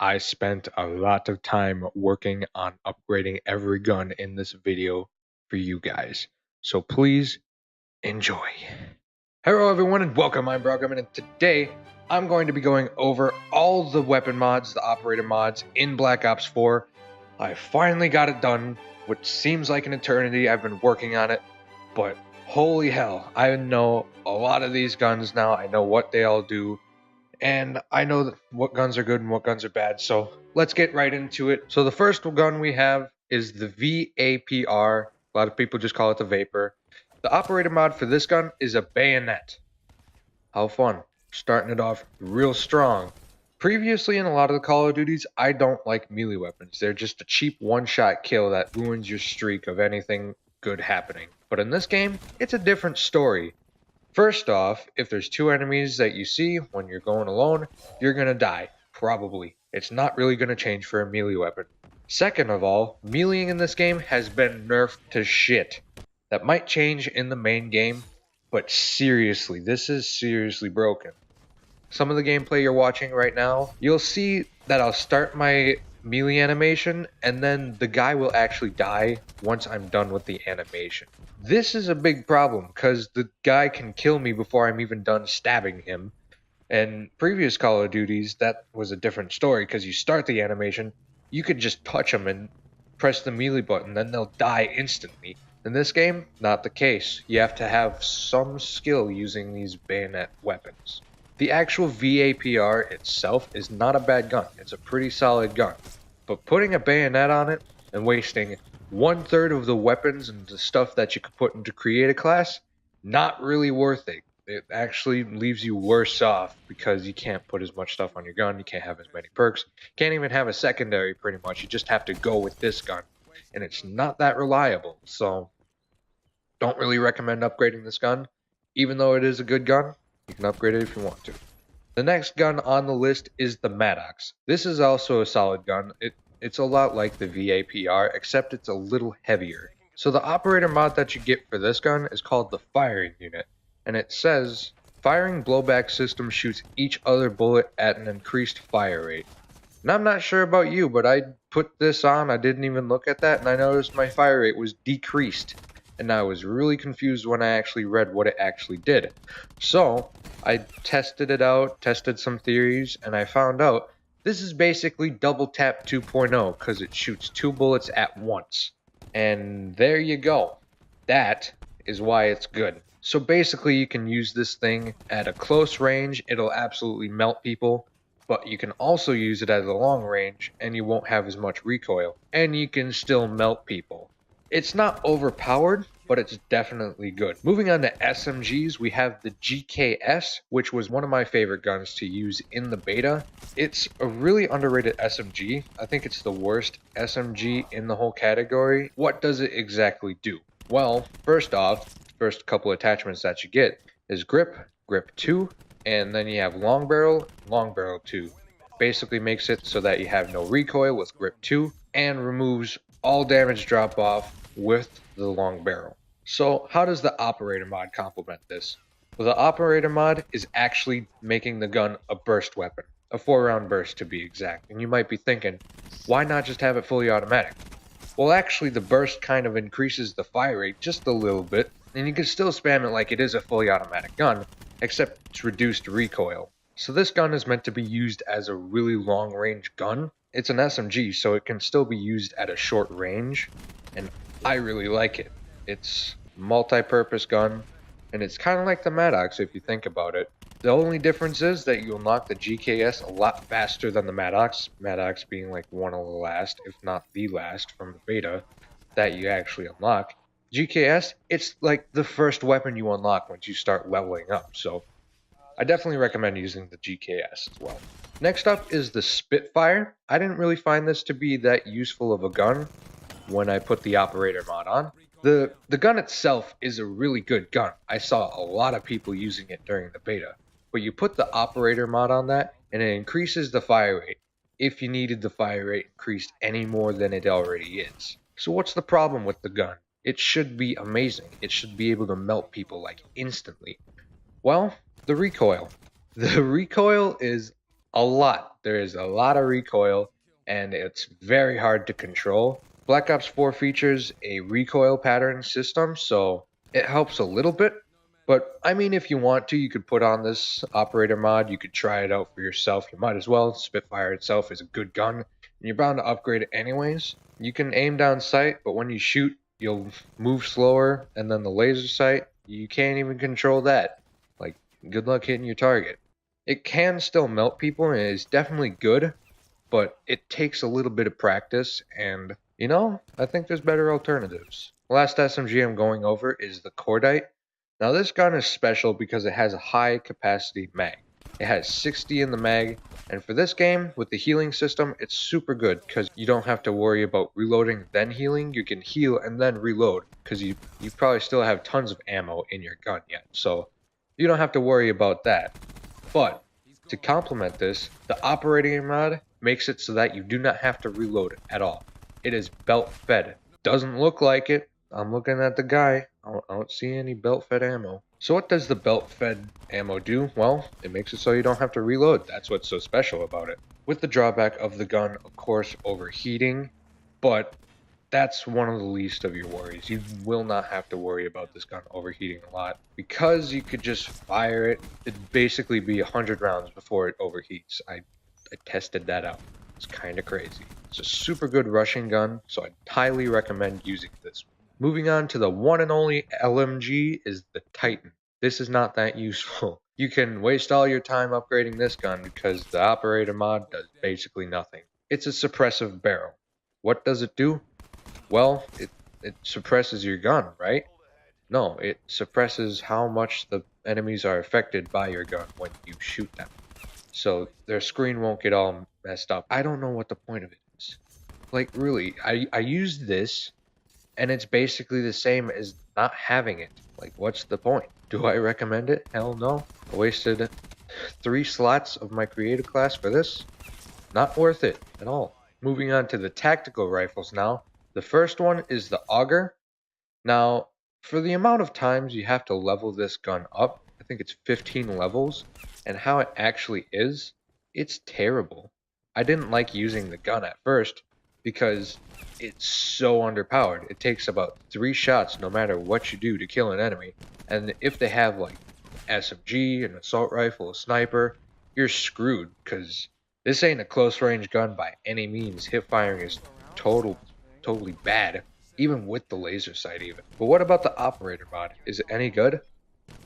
I spent a lot of time working on upgrading every gun in this video for you guys. So please enjoy. Hello everyone and welcome, I'm Brockman, and today I'm going to be going over all the weapon mods, the operator mods in Black Ops 4. I finally got it done, which seems like an eternity. I've been working on it, but holy hell, I know a lot of these guns now. I know what they all do. And I know what guns are good and what guns are bad, so let's get right into it. So the first gun we have is the VAPR. A lot of people just call it the Vapor. The operator mod for this gun is a bayonet. How fun. Starting it off real strong. Previously in a lot of the Call of Duties, I don't like melee weapons. They're just a cheap one-shot kill that ruins your streak of anything good happening. But in this game, it's a different story. First off, if there's two enemies that you see when you're going alone, you're gonna die. Probably. It's not really gonna change for a melee weapon. Second of all, meleeing in this game has been nerfed to shit. That might change in the main game, but seriously, this is seriously broken. Some of the gameplay you're watching right now, you'll see that I'll start my melee animation and then the guy will actually die once I'm done with the animation. This is a big problem because the guy can kill me before I'm even done stabbing him. And previous Call of Duties, that was a different story because you start the animation, you could just touch them and press the melee button, then they'll die instantly. In this game, not the case. You have to have some skill using these bayonet weapons. The actual VAPR itself is not a bad gun. It's a pretty solid gun. But putting a bayonet on it and wasting 1/3 of the weapons and the stuff that you could put into create a class, not really worth it. It actually leaves you worse off because you can't put as much stuff on your gun, you can't have as many perks, can't even have a secondary pretty much, you just have to go with this gun. And it's not that reliable, so don't really recommend upgrading this gun. Even though it is a good gun, you can upgrade it if you want to. The next gun on the list is the Maddox. This is also a solid gun. It's a lot like the VAPR, except it's a little heavier. So the operator mod that you get for this gun is called the firing unit. And it says, firing blowback system shoots each other bullet at an increased fire rate. And I'm not sure about you, but I put this on, I didn't even look at that, and I noticed my fire rate was decreased. And I was really confused when I actually read what it actually did. So I tested it out, tested some theories, and I found out this is basically double tap 2.0 because it shoots 2 bullets at once. And there you go. That is why it's good. So basically you can use this thing at a close range, it'll absolutely melt people. But you can also use it at a long range and you won't have as much recoil. And you can still melt people. It's not overpowered, but it's definitely good. Moving on to SMGs, we have the GKS, which was one of my favorite guns to use in the beta. It's a really underrated SMG. I think it's the worst SMG in the whole category. What does it exactly do? Well, first off, first couple attachments that you get is grip, grip 2, and then you have long barrel 2. Basically makes it so that you have no recoil with grip 2 and removes all damage drop off with the long barrel. So how does the operator mod complement this? Well, the operator mod is actually making the gun a burst weapon, a 4-round burst to be exact. And you might be thinking, why not just have it fully automatic? Well, actually the burst kind of increases the fire rate just a little bit, and you can still spam it like it is a fully automatic gun, except it's reduced recoil. So this gun is meant to be used as a really long range gun. It's an SMG, so it can still be used at a short range, and I really like it. It's a multi-purpose gun, and it's kind of like the Maddox if you think about it. The only difference is that you unlock the GKS a lot faster than the Maddox, Maddox being like one of the last, if not the last, from the beta that you actually unlock. GKS, it's like the first weapon you unlock once you start leveling up, so I definitely recommend using the GKS as well. Next up is the Spitfire. I didn't really find this to be that useful of a gun when I put the operator mod on. The gun itself is a really good gun. I saw a lot of people using it during the beta. But you put the operator mod on that and it increases the fire rate if you needed the fire rate increased any more than it already is. So what's the problem with the gun? It should be amazing. It should be able to melt people like instantly. Well, the recoil. The recoil is a lot. There is a lot of recoil, and it's very hard to control. Black Ops 4 features a recoil pattern system, so it helps a little bit. But I mean, if you want to, you could put on this operator mod. You could try it out for yourself. You might as well. Spitfire itself is a good gun, and you're bound to upgrade it anyways. You can aim down sight, but when you shoot, you'll move slower, and then the laser sight, you can't even control that. Like, good luck hitting your target. It can still melt people, and it is definitely good, but it takes a little bit of practice, and I think there's better alternatives. The last SMG I'm going over is the Cordite. Now this gun is special because it has a high capacity mag. It has 60 in the mag, and for this game, with the healing system, it's super good because you don't have to worry about reloading then healing. You can heal and then reload because you probably still have tons of ammo in your gun yet, so you don't have to worry about that. But to complement this, the operating mod makes it so that you do not have to reload at all. It is belt fed. Doesn't look like it. I'm looking at the guy. I don't see any belt fed ammo. So what does the belt fed ammo do? Well, it makes it so you don't have to reload. That's what's so special about it. With the drawback of the gun, of course, overheating, but that's one of the least of your worries. You will not have to worry about this gun overheating a lot because you could just fire it. It'd basically be 100 rounds before it overheats. I tested that out. It's kind of crazy. It's a super good rushing gun, so I'd highly recommend using this one. Moving on to the one and only LMG is the Titan. This is not that useful. You can waste all your time upgrading this gun because the operator mod does basically nothing. It's a suppressive barrel. What does it do? Well, it suppresses your gun, right? No, it suppresses how much the enemies are affected by your gun when you shoot them. So their screen won't get all messed up. I don't know what the point of it is. Like, really, I used this, and it's basically the same as not having it. Like, what's the point? Do I recommend it? Hell no. I wasted 3 slots of my creative class for this. Not worth it at all. Moving on to the tactical rifles now. The first one is the Auger. Now, for the amount of times you have to level this gun up, I think it's 15 levels, and how it actually is, it's terrible. I didn't like using the gun at first because it's so underpowered. It takes about 3 shots no matter what you do to kill an enemy, and if they have like SMG, an assault rifle, a sniper, you're screwed because this ain't a close range gun by any means. Hip firing is totally bad, even with the laser sight even. But what about the operator mod? Is it any good?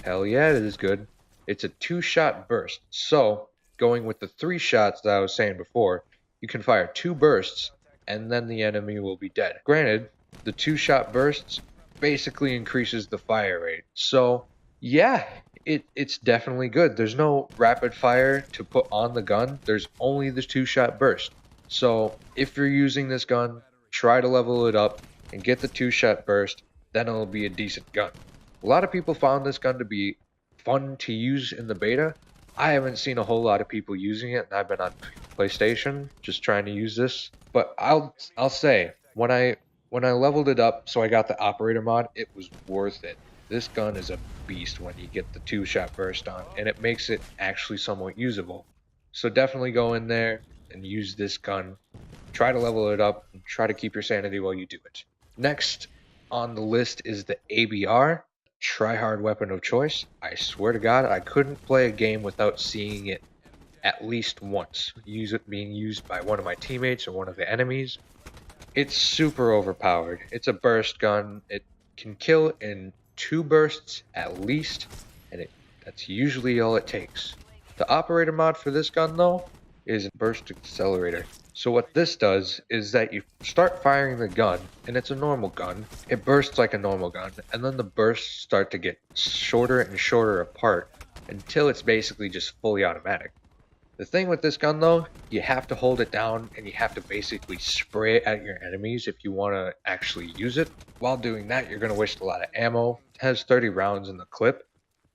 Hell yeah, it is good. It's a 2-shot burst. So, going with the 3 shots that I was saying before, you can fire 2 bursts and then the enemy will be dead. Granted, the 2-shot bursts basically increases the fire rate. So, yeah, it's definitely good. There's no rapid fire to put on the gun. There's only the 2-shot burst. So, if you're using this gun, try to level it up and get the 2-shot burst, then it'll be a decent gun. A lot of people found this gun to be fun to use in the beta. I haven't seen a whole lot of people using it, and I've been on PlayStation just trying to use this. But I'll say, when I leveled it up so I got the operator mod, it was worth it. This gun is a beast when you get the 2-shot burst on, and it makes it actually somewhat usable. So definitely go in there and use this gun. Try to level it up and try to keep your sanity while you do it. Next on the list is the ABR, try-hard weapon of choice. I swear to God, I couldn't play a game without seeing it at least once. Being used by one of my teammates or one of the enemies. It's super overpowered. It's a burst gun. It can kill in 2 bursts at least, and that's usually all it takes. The operator mod for this gun though is burst accelerator. So what this does is that you start firing the gun, and it's a normal gun. It bursts like a normal gun, and then the bursts start to get shorter and shorter apart until it's basically just fully automatic. The thing with this gun though, you have to hold it down and you have to basically spray it at your enemies if you want to actually use it. While doing that, you're going to waste a lot of ammo. It has 30 rounds in the clip.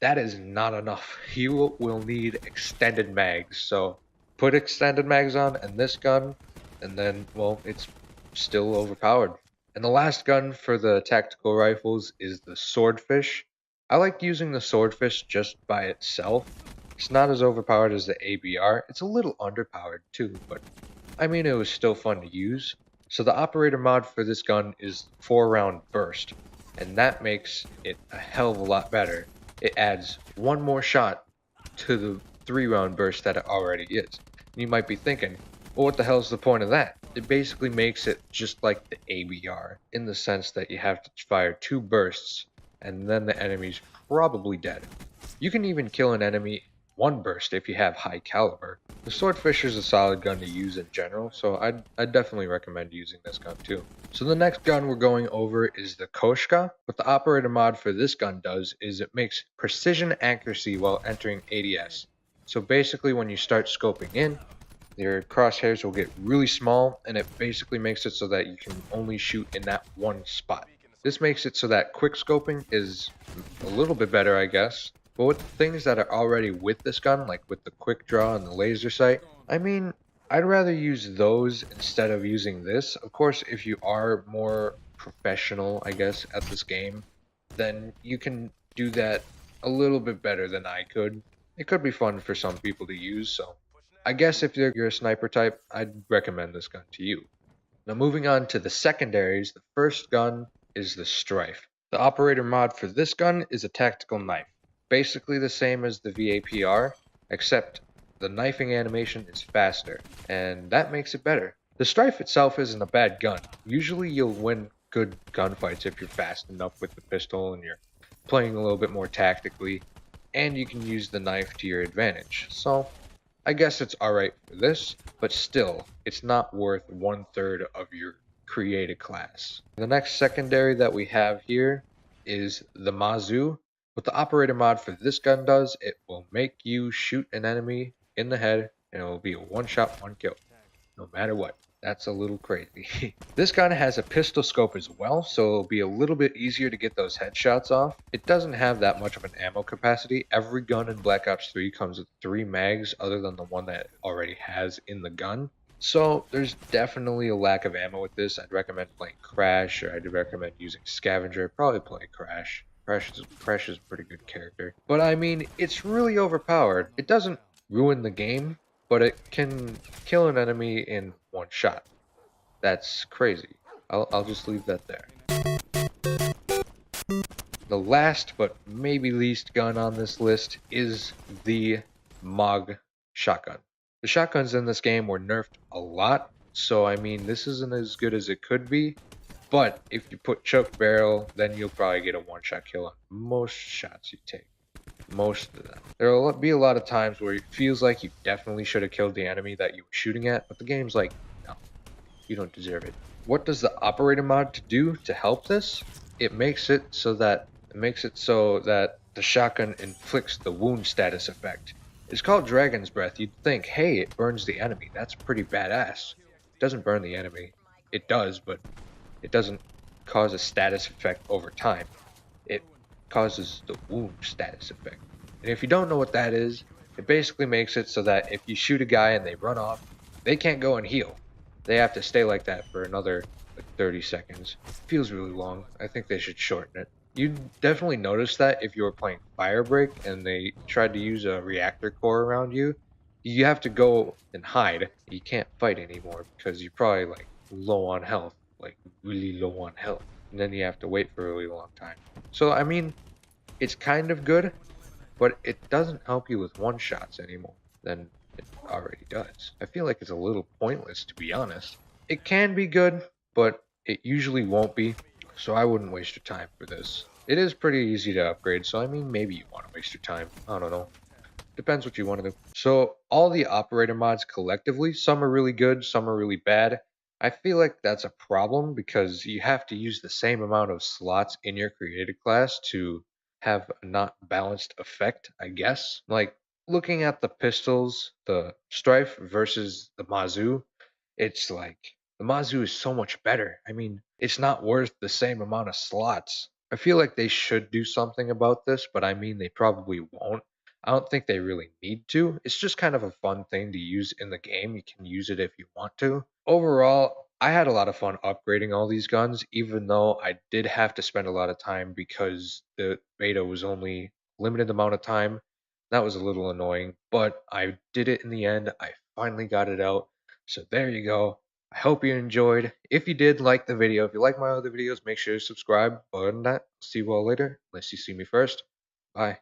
That is not enough. You will need extended mags, so put extended mags on and this gun, and then, well, it's still overpowered. And the last gun for the tactical rifles is the Swordfish. I like using the Swordfish just by itself, It's not as overpowered as the ABR. It's a little underpowered too, but I mean it was still fun to use. So the operator mod for this gun is 4-round burst, and that makes it a hell of a lot better. It adds one more shot to the 3-round burst that it already is. You might be thinking, well, what the hell is the point of that? It basically makes it just like the ABR, in the sense that you have to fire 2 bursts, and then the enemy's probably dead. You can even kill an enemy 1 burst if you have high caliber. The Swordfisher is a solid gun to use in general, so I'd definitely recommend using this gun too. So the next gun we're going over is the Koshka. What the operator mod for this gun does is it makes precision accuracy while entering ADS. So basically when you start scoping in, your crosshairs will get really small, and it basically makes it so that you can only shoot in that one spot. This makes it so that quick scoping is a little bit better, I guess. But with the things that are already with this gun, like with the quick draw and the laser sight, I mean, I'd rather use those instead of using this. Of course, if you are more professional, I guess, at this game, then you can do that a little bit better than I could. It could be fun for some people to use, so I guess if you're a sniper type, I'd recommend this gun to you. Now moving on to the secondaries, the first gun is the Strife. The operator mod for this gun is a tactical knife. Basically the same as the VAPR, except the knifing animation is faster, and that makes it better. The Strife itself isn't a bad gun. Usually you'll win good gunfights if you're fast enough with the pistol and you're playing a little bit more tactically, and you can use the knife to your advantage. So I guess it's alright for this, but still, it's not worth 1/3 of your created class. The next secondary that we have here is the Mazu. What the operator mod for this gun does, it will make you shoot an enemy in the head, and it will be a 1-shot, 1-kill, no matter what. That's a little crazy. This gun has a pistol scope as well, so it'll be a little bit easier to get those headshots off. It doesn't have that much of an ammo capacity. Every gun in Black Ops 3 comes with 3 mags other than the one that it already has in the gun. So there's definitely a lack of ammo with this. I'd recommend playing Crash, or I'd recommend using Scavenger. Probably play Crash. Crash is a pretty good character. But I mean, it's really overpowered. It doesn't ruin the game, but it can kill an enemy in 1 shot. That's crazy. I'll just leave that there. The last but maybe least gun on this list is the MOG shotgun. The shotguns in this game were nerfed a lot, so I mean this isn't as good as it could be, but if you put choke barrel, then you'll probably get a 1-shot kill on most shots you take. Most of them. There will be a lot of times where it feels like you definitely should have killed the enemy that you were shooting at, but the game's like, no, you don't deserve it. What does the operator mod to do to help this? It makes it so that the shotgun inflicts the wound status effect. It's called Dragon's Breath. You'd think, hey, it burns the enemy. That's pretty badass. It doesn't burn the enemy. It does, but it doesn't cause a status effect over time. It causes the wound status effect. And if you don't know what that is, it basically makes it so that if you shoot a guy and they run off, they can't go and heal. They have to stay like that for another 30 seconds. Feels really long. I think they should shorten it. You'd definitely notice that if you were playing Firebreak and they tried to use a reactor core around you, you have to go and hide. You can't fight anymore because you're probably like low on health, like really low on health. And then you have to wait for a really long time. So I mean, it's kind of good, but it doesn't help you with 1-shots anymore than it already does. I feel like it's a little pointless, to be honest. It can be good, but it usually won't be, so I wouldn't waste your time for this. It is pretty easy to upgrade, so I mean, maybe you want to waste your time. I don't know. Depends what you want to do. So all the operator mods collectively, some are really good, some are really bad. I feel like that's a problem because you have to use the same amount of slots in your created class to have a not balanced effect, I guess. Like looking at the pistols, the Strife versus the Mazu, it's like the Mazu is so much better. I mean, it's not worth the same amount of slots. I feel like they should do something about this, but I mean, they probably won't. I don't think they really need to. It's just kind of a fun thing to use in the game. You can use it if you want to. Overall, I had a lot of fun upgrading all these guns, even though I did have to spend a lot of time because the beta was only limited amount of time. That was a little annoying, but I did it in the end. I finally got it out. So there you go. I hope you enjoyed. If you did like the video, if you like my other videos, make sure to subscribe. Other than that, see you all later, unless you see me first. Bye.